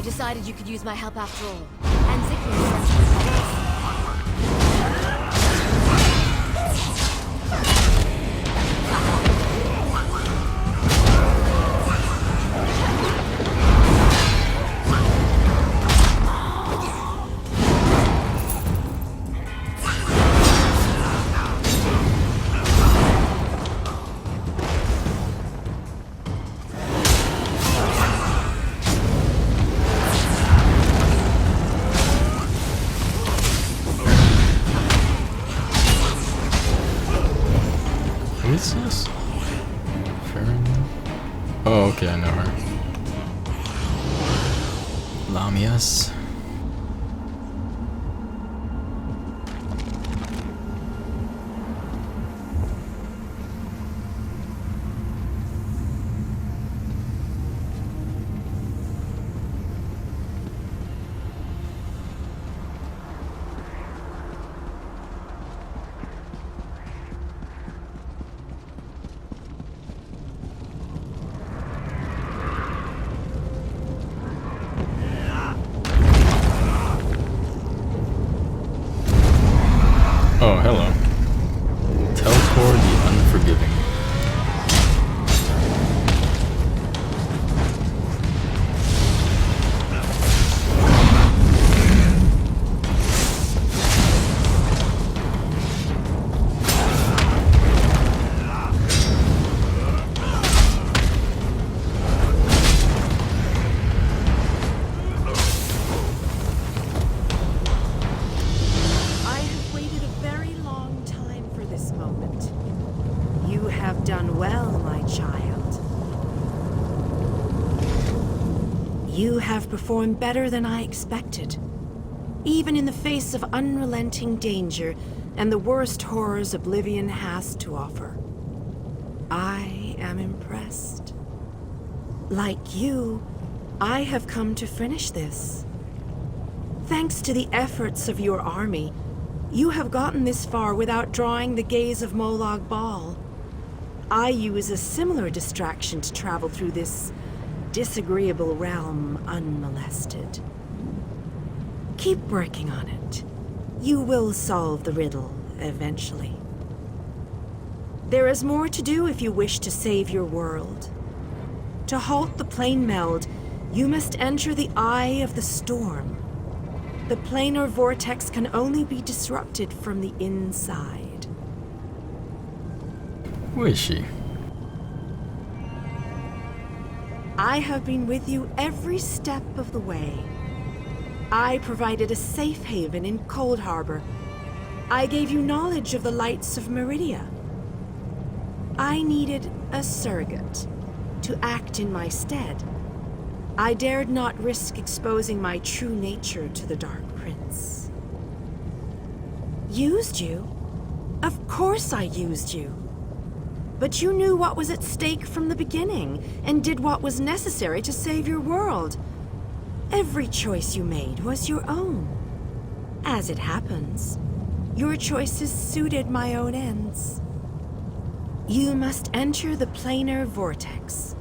decided you could use my help after all. And Zikri Who is this? Farron? Oh, okay, I know her. Lamias. Oh, hello. Teltor the Unforgiving. Done well, my child. You have performed better than I expected. Even in the face of unrelenting danger and the worst horrors Oblivion has to offer. I am impressed. Like you, I have come to finish this. Thanks to the efforts of your army, you have gotten this far without drawing the gaze of Molag Bal. I use a similar distraction to travel through this disagreeable realm unmolested. Keep working on it. You will solve the riddle eventually. There is more to do if you wish to save your world. To halt the plane meld, you must enter the eye of the storm. The planar vortex can only be disrupted from the inside. Who is she? I have been with you every step of the way. I provided a safe haven in Cold Harbor. I gave you knowledge of the lights of Meridia. I needed a surrogate to act in my stead. I dared not risk exposing my true nature to the Dark Prince. Used you? Of course I used you. But you knew what was at stake from the beginning, and did what was necessary to save your world. Every choice you made was your own. As it happens, your choices suited my own ends. You must enter the planar vortex,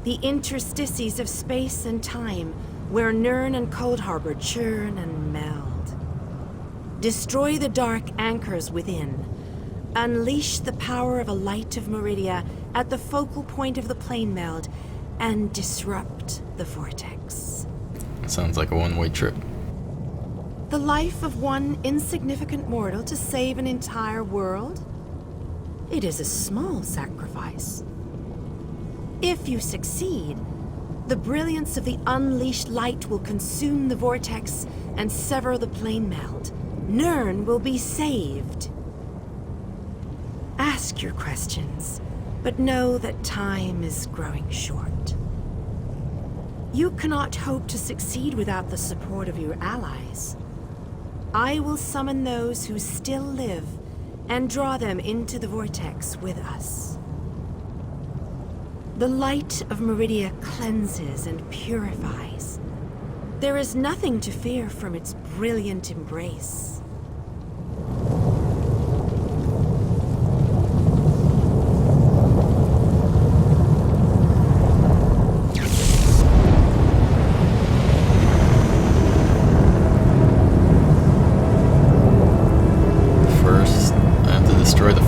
the interstices of space and time, where Nirn and Cold Harbor churn and meld. Destroy the dark anchors within. Unleash the power of a light of Meridia at the focal point of the plane meld, and disrupt the vortex. Sounds like a one-way trip. The life of one insignificant mortal to save an entire world? It is a small sacrifice. If you succeed, the brilliance of the unleashed light will consume the vortex and sever the plane meld. Nirn will be saved. Ask your questions, but know that time is growing short. You cannot hope to succeed without the support of your allies. I will summon those who still live and draw them into the vortex with us. The light of Meridia cleanses and purifies. There is nothing to fear from its brilliant embrace.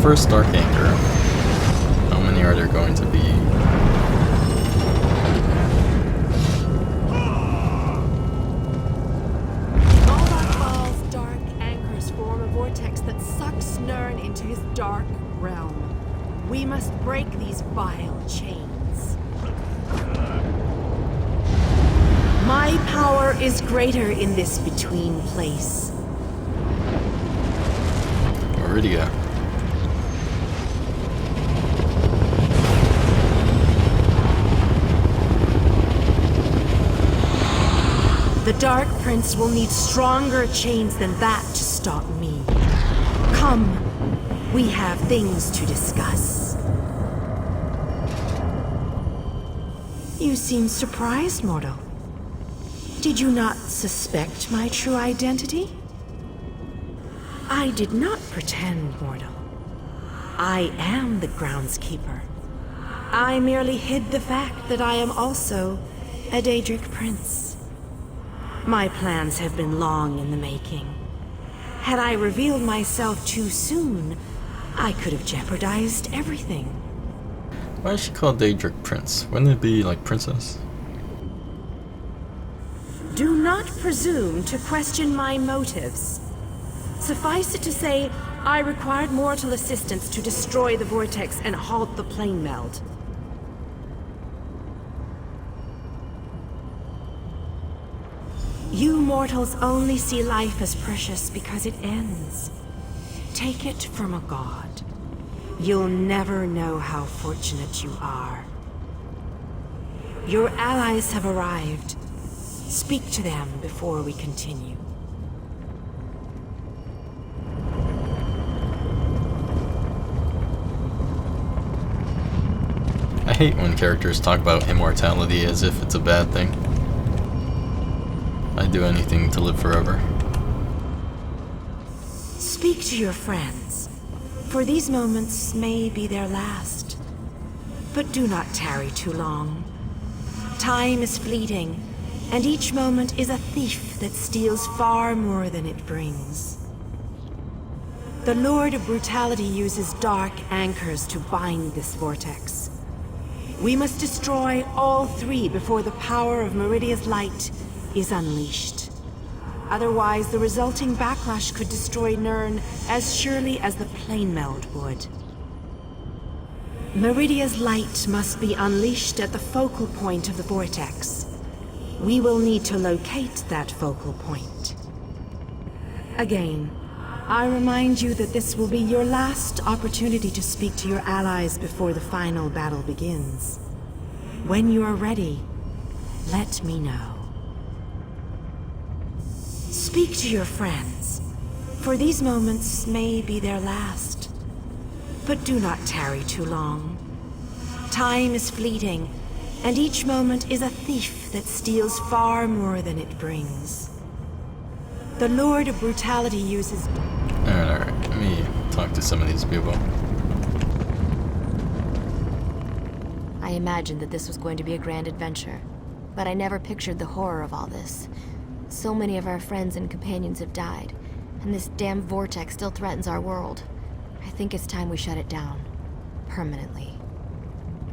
first Dark Anchor. How many are there going to be? Moloch Baal's dark anchors form a vortex that sucks Nirn into his dark realm. We must break these vile chains. My power is greater in this between place. Meridia. The Dark Prince will need stronger chains than that to stop me. Come, we have things to discuss. You seem surprised, mortal. Did you not suspect my true identity? I did not pretend, mortal. I am the groundskeeper. I merely hid the fact that I am also a Daedric prince. My plans have been long in the making. Had I revealed myself too soon, I could have jeopardized everything. Why is she called Daedric Prince? Wouldn't it be like Princess? Do not presume to question my motives. Suffice it to say, I required mortal assistance to destroy the vortex and halt the plane meld. You mortals only see life as precious because it ends. Take it from a god. You'll never know how fortunate you are. Your allies have arrived. Speak to them before we continue. I hate when characters talk about immortality as if it's a bad thing. I'd do anything to live forever. Speak to your friends, for these moments may be their last. But do not tarry too long. Time is fleeting, and each moment is a thief that steals far more than it brings. The Lord of Brutality uses dark anchors to bind this vortex. We must destroy all three before the power of Meridia's light is unleashed. Otherwise, the resulting backlash could destroy Nirn as surely as the plane meld would. Meridia's light must be unleashed at the focal point of the vortex. We will need to locate that focal point. Again, I remind you that this will be your last opportunity to speak to your allies before the final battle begins. When you are ready, let me know. Speak to your friends, for these moments may be their last. But do not tarry too long. Time is fleeting, and each moment is a thief that steals far more than it brings. The Lord of Brutality uses... Alright, let me talk to some of these people. I imagined that this was going to be a grand adventure, but I never pictured the horror of all this. So many of our friends and companions have died, and this damn vortex still threatens our world. I think it's time we shut it down. Permanently.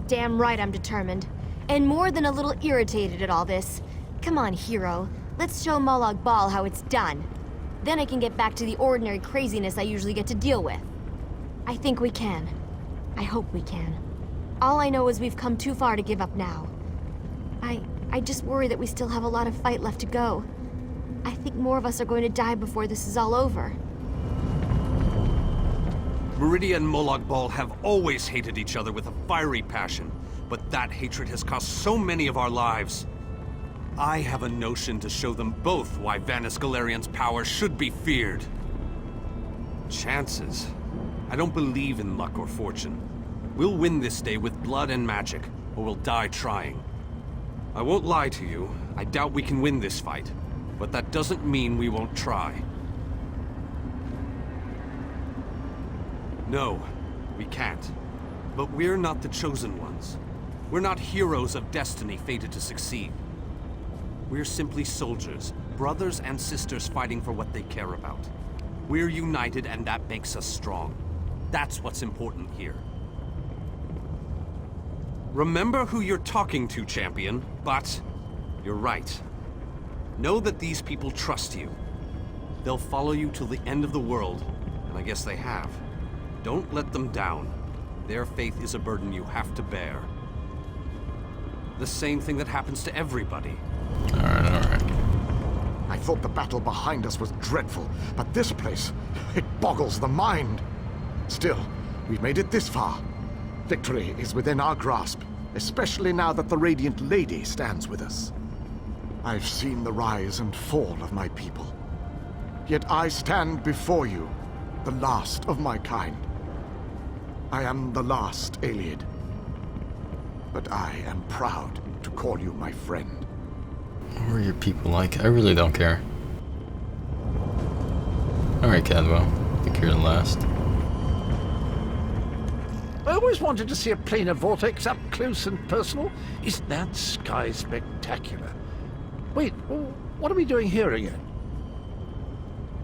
Damn right I'm determined. And more than a little irritated at all this. Come on, hero. Let's show Moloch Baal how it's done. Then I can get back to the ordinary craziness I usually get to deal with. I think we can. I hope we can. All I know is we've come too far to give up now. I just worry that we still have a lot of fight left to go. I think more of us are going to die before this is all over. Meridia and Moloch Baal have always hated each other with a fiery passion, but that hatred has cost so many of our lives. I have a notion to show them both why Vanis Galarian's power should be feared. Chances? I don't believe in luck or fortune. We'll win this day with blood and magic, or we'll die trying. I won't lie to you, I doubt we can win this fight, but that doesn't mean we won't try. No, we can't. But we're not the chosen ones. We're not heroes of destiny fated to succeed. We're simply soldiers, brothers and sisters fighting for what they care about. We're united and that makes us strong. That's what's important here. Remember who you're talking to, champion, but you're right. Know that these people trust you. They'll follow you till the end of the world, and I guess they have. Don't let them down. Their faith is a burden you have to bear. The same thing that happens to everybody. Alright. I thought the battle behind us was dreadful, but this place, it boggles the mind. Still, we've made it this far. Victory is within our grasp, especially now that the Radiant Lady stands with us. I've seen the rise and fall of my people. Yet I stand before you, the last of my kind. I am the last Iliad. But I am proud to call you my friend. What are your people like? I really don't care. Alright, Cadwell. I think you're the last. I always wanted to see a planar vortex up close and personal. Isn't that sky spectacular? Wait, what are we doing here again?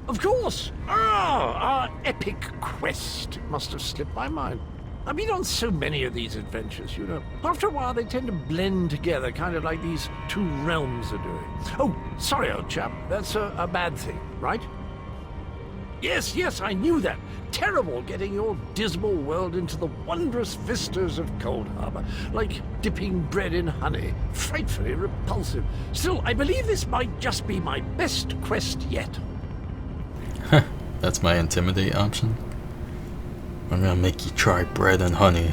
Of course! Ah, our epic quest. It must have slipped my mind. I've been on so many of these adventures, you know. After a while, they tend to blend together, kind of like these two realms are doing. Oh, sorry, old chap. That's a bad thing, right? Yes, I knew that. Terrible getting your dismal world into the wondrous vistas of Cold Harbor. Like dipping bread in honey. Frightfully repulsive. Still, I believe this might just be my best quest yet. That's my intimidate option. I'm gonna make you try bread and honey.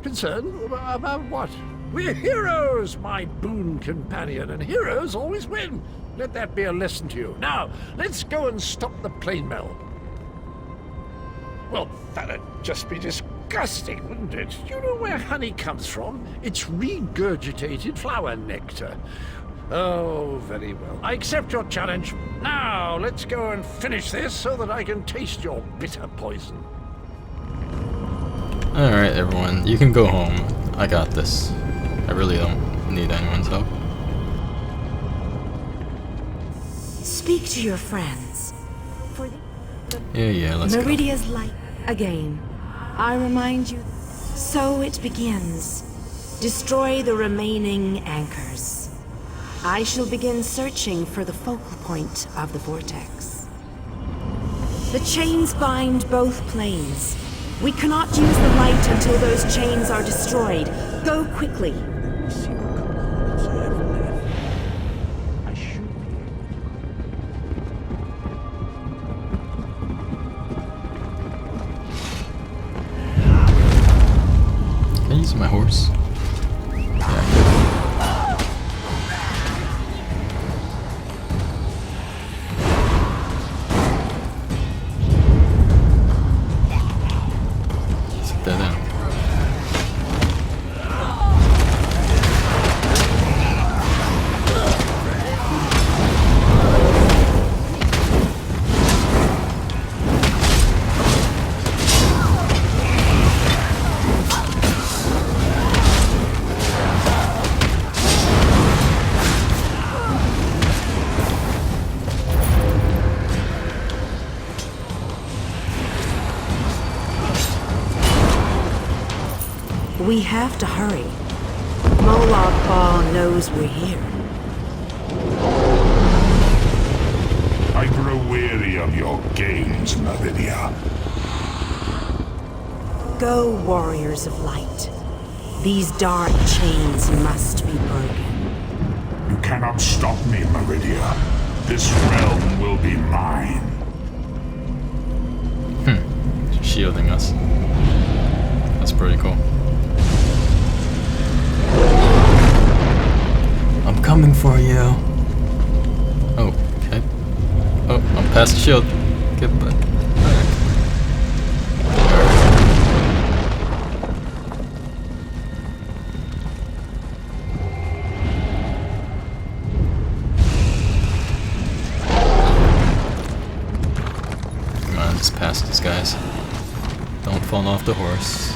Concerned about what? We're heroes, my boon companion, and heroes always win. Let that be a lesson to you. Now, let's go and stop the plane meld. Well, that'd just be disgusting, wouldn't it? You know where honey comes from? It's regurgitated flower nectar. Oh, very well. I accept your challenge. Now, let's go and finish this so that I can taste your bitter poison. Alright, everyone. You can go home. I got this. I really don't need anyone's help. Speak to your friends. For Yeah, let's go. Meridia's light again. I remind you. So it begins. Destroy the remaining anchors. I shall begin searching for the focal point of the vortex. The chains bind both planes. We cannot use the light until those chains are destroyed. Go quickly. Can I use my horse? Yeah. Dead end. We have to hurry. Molag Bal knows we're here. I grow weary of your games, Meridia. Go, warriors of light. These dark chains must be broken. You cannot stop me, Meridia. This realm will be mine. Shielding us. That's pretty cool. I'm coming for you. Oh, okay. Oh, I'm past the shield. Goodbye. Come on, just past these guys. Don't fall off the horse.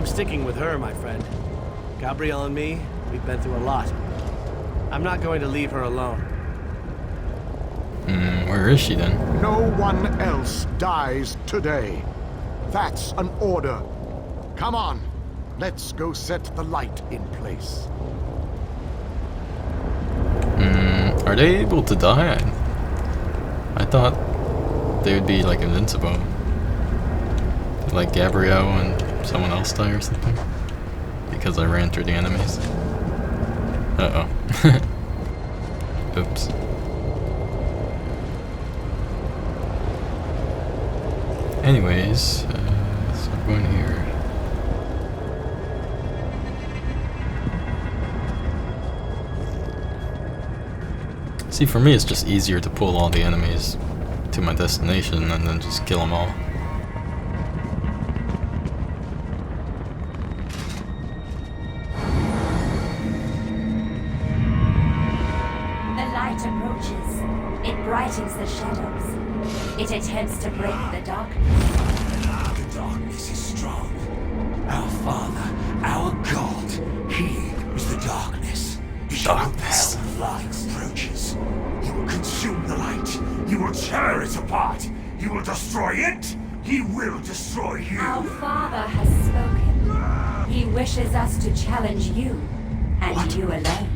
I'm sticking with her, my friend. Gabrielle and me, we've been through a lot. I'm not going to leave her alone. Where is she then? No one else dies today. That's an order. Come on, let's go set the light in place. Are they able to die? I thought they would be like invincible. Like Gabrielle and someone else die or something? Because I ran through the enemies. Uh-oh. Oops. Anyways, so I'm going here. See, for me it's just easier to pull all the enemies to my destination and then just kill them all. The light approaches. It brightens the shadows. It attempts to break the darkness. The darkness is strong. Our Father, our God, He is the darkness. He shall repel the light approaches. He will consume the light. He will tear it apart. He will destroy it. He will destroy you. Our Father has spoken. He wishes us to challenge you, and you alone.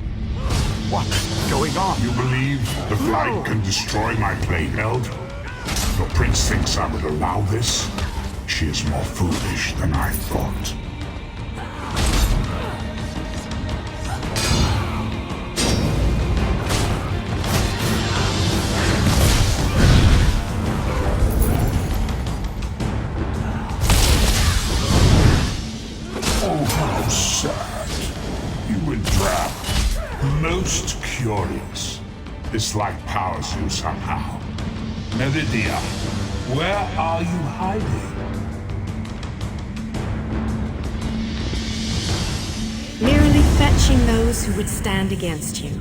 What's going on? You believe the light can destroy my plane, Eld? Your prince thinks I would allow this? She is more foolish than I thought. Oh, how sad. You were trapped. Most curious. This light powers you somehow. Meridia, where are you hiding? Merely fetching those who would stand against you.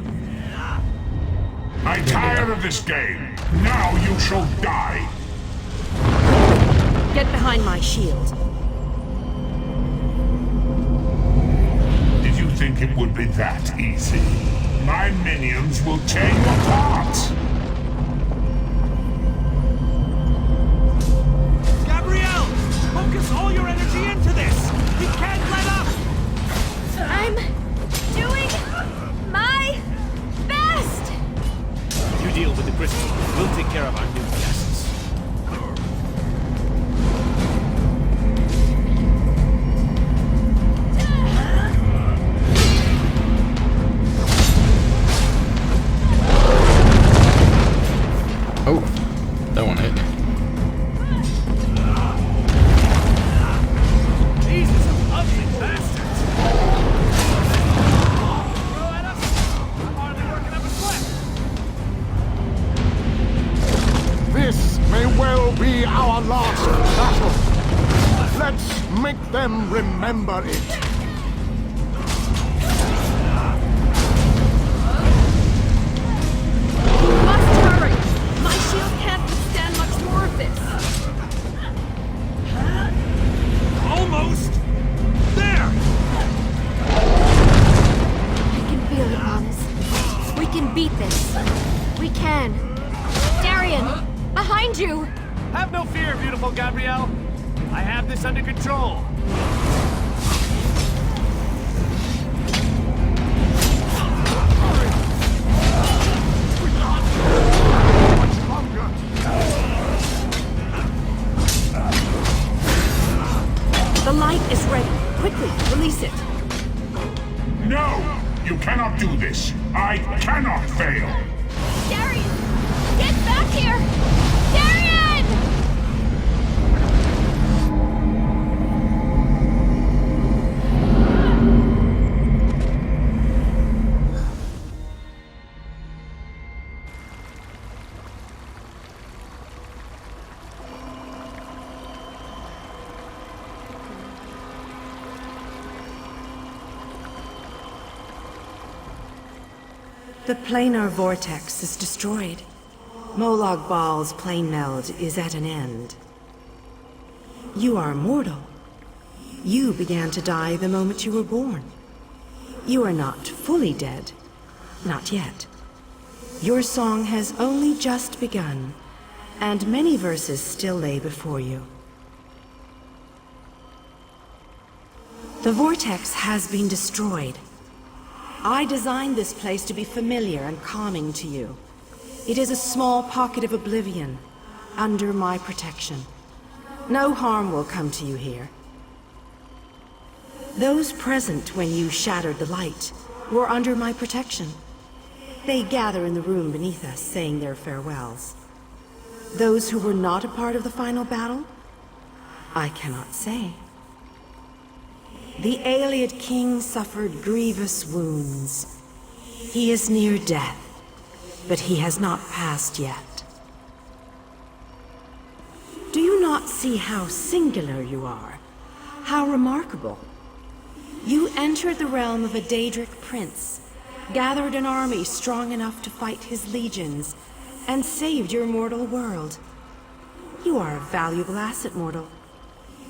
I'm tired of this game. Now you shall die. Get behind my shield. Did you think it would be that easy? My minions will tear you apart. Gabrielle! Focus all your energy into this! We can't let up! I'm doing my best! You deal with the crystal. We'll take care of our new guests. Oh, that one hit me. These are some ugly bastards! Throw at us? I'm hardly working up a sweat! This may well be our last battle. Let's make them remember it. You must hurry! My shield can't withstand much more of this. Almost! There! I can feel it, Thomas. We can beat this. We can. Darian, behind you! Have no fear, beautiful Gabrielle. I have this under control. The light is ready. Quickly, release it. No! You cannot do this. I cannot fail. Darian! Get back here! Darian! The planar vortex is destroyed. Molag Bal's plane meld is at an end. You are mortal, You began to die the moment you were born. You are not fully dead. Not yet. Your song has only just begun, and many verses still lay before you. The vortex has been destroyed. I designed this place to be familiar and calming to you. It is a small pocket of oblivion, under my protection. No harm will come to you here. Those present when you shattered the light were under my protection. They gather in the room beneath us, saying their farewells. Those who were not a part of the final battle? I cannot say. The Ayleid king suffered grievous wounds. He is near death, but he has not passed yet. Do you not see how singular you are? How remarkable? You entered the realm of a Daedric prince, gathered an army strong enough to fight his legions, and saved your mortal world. You are a valuable asset, mortal.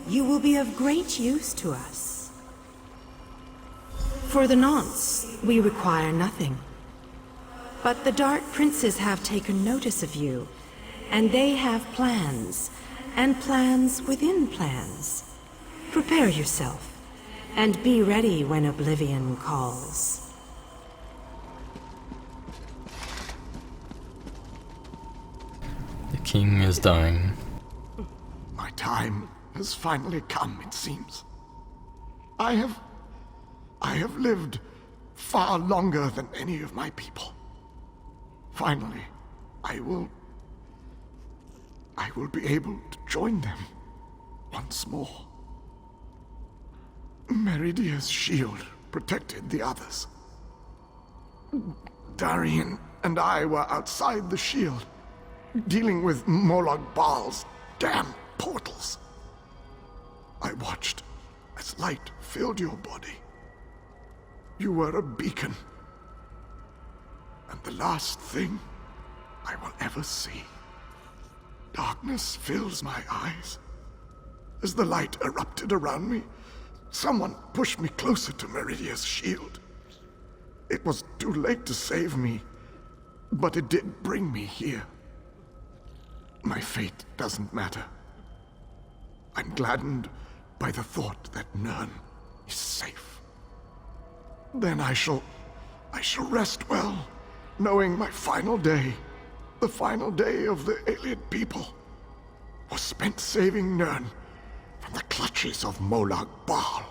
You will be of great use to us. For the nonce, we require nothing. But the Dark Princes have taken notice of you, and they have plans, and plans within plans. Prepare yourself, and be ready when Oblivion calls. The king is dying. My time has finally come, it seems. I have lived far longer than any of my people. Finally, I will be able to join them once more. Meridia's shield protected the others. Darian and I were outside the shield, dealing with Molag Bal's damn portals. I watched as light filled your body. You were a beacon, and the last thing I will ever see. Darkness fills my eyes. As the light erupted around me, someone pushed me closer to Meridia's shield. It was too late to save me, but it did bring me here. My fate doesn't matter. I'm gladdened by the thought that Nirn is safe. Then I shall rest well, knowing my final day, the final day of the Ayleid people, was spent saving Nirn from the clutches of Molag Bal.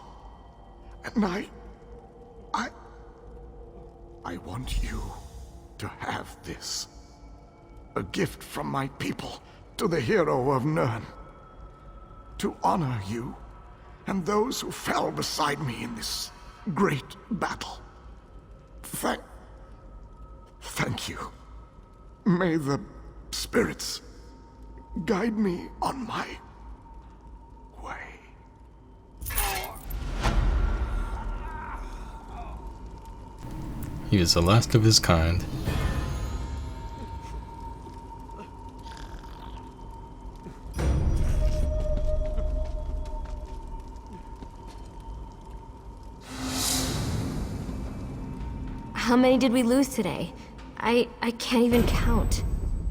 And I want you to have this. A gift from my people to the hero of Nirn. To honor you and those who fell beside me in this great battle. Thank you. May the spirits guide me on my way. He is the last of his kind. How many did we lose today? I can't even count.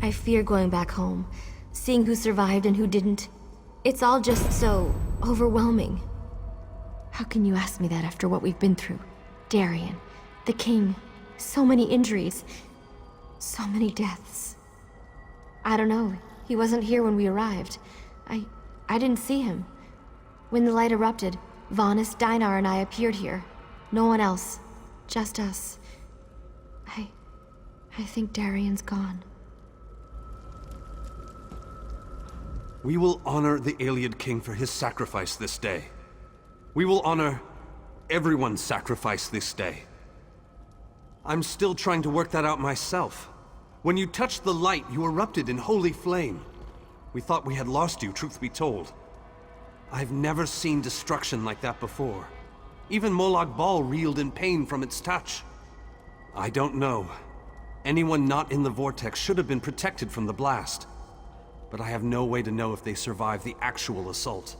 I fear going back home, seeing who survived and who didn't. It's all just so overwhelming. How can you ask me that after what we've been through? Darian, the king, so many injuries, so many deaths. I don't know. He wasn't here when we arrived. I didn't see him. When the light erupted, Vanis, Dinar, and I appeared here. No one else. Just us. I think Darian's gone. We will honor the Ayleid king for his sacrifice this day. We will honor everyone's sacrifice this day. I'm still trying to work that out myself. When you touched the light, you erupted in holy flame. We thought we had lost you, truth be told. I've never seen destruction like that before. Even Molag Bal reeled in pain from its touch. I don't know. Anyone not in the vortex should have been protected from the blast. But I have no way to know if they survived the actual assault.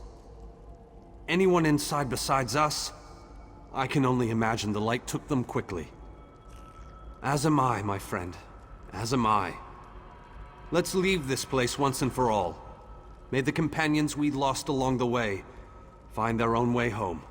anyone inside besides us, I can only imagine the light took them quickly. As am I, my friend. As am I. Let's leave this place once and for all. May the companions we lost along the way find their own way home.